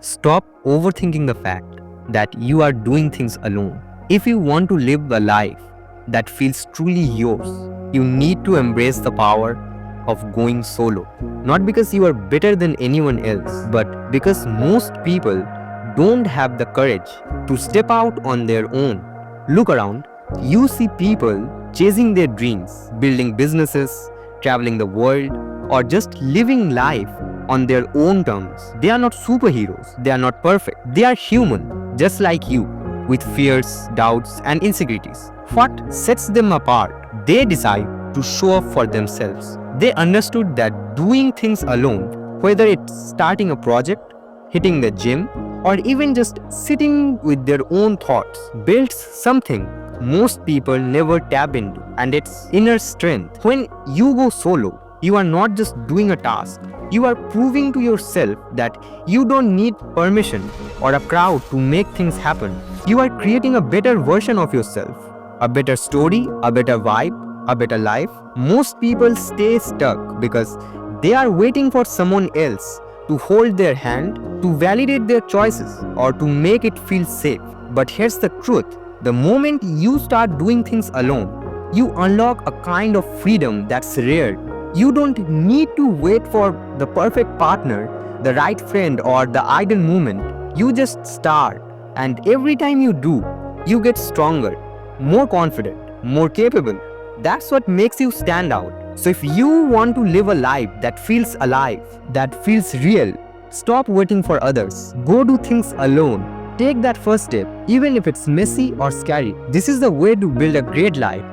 Stop overthinking the fact that you are doing things alone. If you want to live a life that feels truly yours, you need to embrace the power of going solo. Not because you are better than anyone else, but because most people don't have the courage to step out on their own. Look around, you see people chasing their dreams, building businesses, traveling the world, or just living life on their own terms. They are not superheroes, they are not perfect, they are human, just like you, with fears, doubts, and insecurities. What sets them apart? They decide to show up for themselves. They understood that doing things alone, whether it's starting a project, hitting the gym, or even just sitting with their own thoughts, builds something most people never tap into, and it's inner strength. When you go solo, you are not just doing a task, you are proving to yourself that you don't need permission or a crowd to make things happen. You are creating a better version of yourself, a better story, a better vibe, a better life. Most people stay stuck because they are waiting for someone else to hold their hand, to validate their choices, or to make it feel safe. But here's the truth. The moment you start doing things alone, you unlock a kind of freedom that's rare. You don't need to wait for the perfect partner, the right friend, or the ideal moment. You just start, and every time you do, you get stronger, more confident, more capable. That's what makes you stand out. So if you want to live a life that feels alive, that feels real, stop waiting for others. Go do things alone. Take that first step, even if it's messy or scary. This is the way to build a great life.